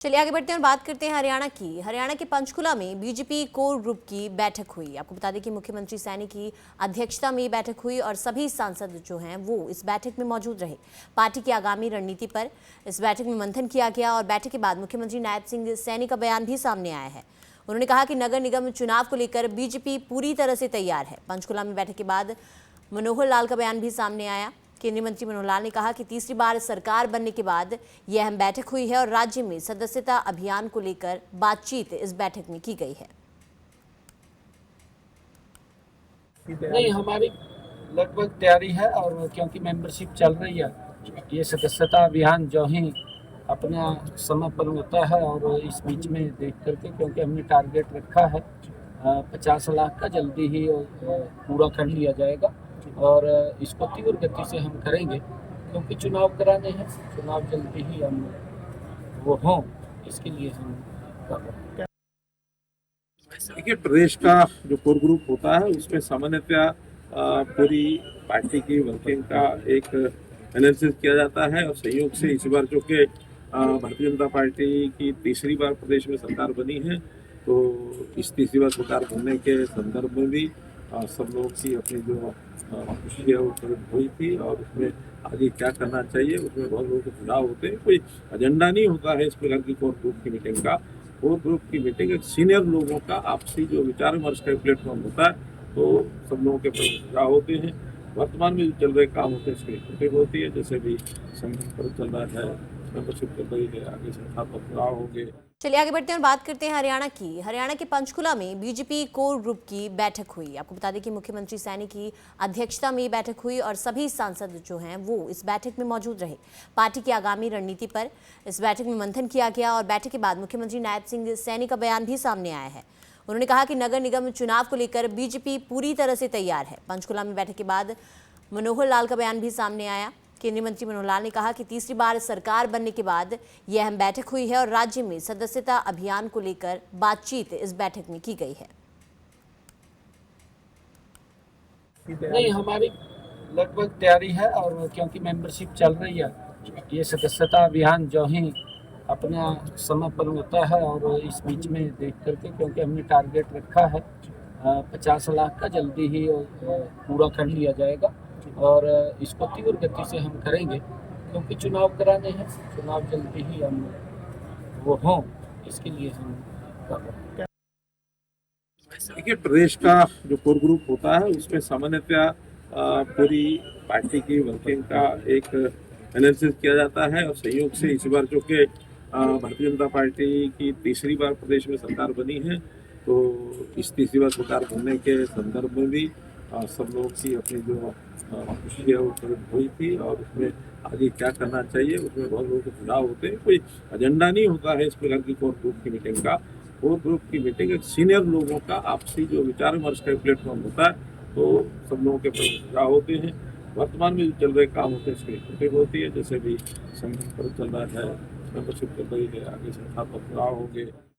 चलिए आगे बढ़ते हैं और बात करते हैं हरियाणा के पंचकुला में बीजेपी कोर ग्रुप की बैठक हुई। आपको बता दें कि मुख्यमंत्री सैनी की अध्यक्षता में ये बैठक हुई और सभी सांसद जो हैं वो इस बैठक में मौजूद रहे। पार्टी की आगामी रणनीति पर इस बैठक में मंथन किया गया और बैठक के बाद मुख्यमंत्री नायब सिंह सैनी का बयान भी सामने आया है। उन्होंने कहा कि नगर निगम चुनाव को लेकर बीजेपी पूरी तरह से तैयार है। पंचकुला में बैठक के बाद मनोहर लाल का बयान भी सामने आया। केंद्रीय मंत्री मनोहर लाल ने कहा कि तीसरी बार सरकार बनने के बाद यह अहम बैठक हुई है और राज्य में सदस्यता अभियान को लेकर बातचीत इस बैठक में की गई है। नहीं, हमारी लगभग तैयारी है और क्योंकि मेंबरशिप चल रही है, ये सदस्यता अभियान जो ही अपना समय पर होता है और इस बीच में देख करके, क्योंकि हमने टारगेट रखा है 50 लाख का, जल्दी ही पूरा कर लिया जाएगा और इसको तीव्र गति से हम करेंगे क्योंकि चुनाव कराने हैं। चुनाव जल्दी ही हम वो हों, इसके लिए हम कर रहे हैं। देखिए, प्रदेश का जो कोर ग्रुप होता है उसमें सामान्यतया पूरी पार्टी की वर्किंग का एक एनालिसिस किया जाता है और संयोग से इस बार जो कि भारतीय जनता पार्टी की तीसरी बार प्रदेश में सरकार बनी है, तो इस तीसरी बार सरकार बनने के संदर्भ में भी सब लोगों की अपनी जो खुशी है वो प्रकट हुई थी और उसमें आगे क्या करना चाहिए उसमें बहुत लोगों के सुझाव होते हैं। कोई एजेंडा नहीं होता है इस प्रकार की कोर ग्रुप की मीटिंग का। कोर ग्रुप की मीटिंग एक सीनियर लोगों का आपसी जो विचार विमर्श का प्लेटफॉर्म होता है, तो सब लोगों के सुझाव होते हैं। वर्तमान में जो चल रहे काम होते हैं इसकी मीटिंग होती है, जैसे भी संगठन पर चल रहा है, मेंबरशिप चल रही है, आगे संस्था पर चुनाव होंगे। चलिए आगे बढ़ते हैं और बात करते हैं हरियाणा के पंचकुला में बीजेपी कोर ग्रुप की बैठक हुई। आपको बता दें कि मुख्यमंत्री सैनी की अध्यक्षता में ये बैठक हुई और सभी सांसद जो हैं वो इस बैठक में मौजूद रहे। पार्टी की आगामी रणनीति पर इस बैठक में मंथन किया गया और बैठक के बाद मुख्यमंत्री नायब सिंह सैनी का बयान भी सामने आया है। उन्होंने कहा कि नगर निगम चुनाव को लेकर बीजेपी पूरी तरह से तैयार है। पंचकुला में बैठक के बाद मनोहर लाल का बयान भी सामने आया। केंद्रीय मंत्री मनोहर लाल ने कहा कि तीसरी बार सरकार बनने के बाद यह अहम बैठक हुई है और राज्य में सदस्यता अभियान को लेकर बातचीत इस बैठक में की गई है। नहीं, हमारी लगभग तैयारी है और क्योंकि मेंबरशिप चल रही है, ये सदस्यता अभियान जो ही अपना समय पर होता है और इस बीच में देख करके, क्योंकि हमने टारगेट रखा है 50 लाख का, जल्दी ही पूरा कर लिया जाएगा और इसको तीव्र गति से हम करेंगे क्योंकि चुनाव कराने हैं। चुनाव जल्दी ही हम वो हों, इसके लिए हम कर रहे हैं। देखिए, प्रदेश का जो कोर ग्रुप होता है उसमें सामान्यतया पूरी पार्टी की वर्किंग का एक एनालिसिस किया जाता है और संयोग से इस बार जो कि भारतीय जनता पार्टी की तीसरी बार प्रदेश में सरकार बनी है, तो इस तीसरी बार सरकार बनने के संदर्भ में भी सब लोगों की अपनी जो खुशी है वो प्रकट हुई थी और उसमें आगे क्या करना चाहिए उसमें बहुत लोगों के सुझाव होते हैं। कोई एजेंडा नहीं होता है इस प्रकार की कोर ग्रुप की मीटिंग का। कोर ग्रुप की मीटिंग एक सीनियर लोगों का आपसी जो विचार विमर्श का प्लेटफॉर्म होता है, तो सब लोगों के सुझाव होते हैं। वर्तमान में जो चल रहे काम होते हैं इसकी मीटिंग होती है, जैसे भी संगठन पर चल रहा है, मेंबरशिप चल रही है, आगे संस्था पर चुनाव होंगे।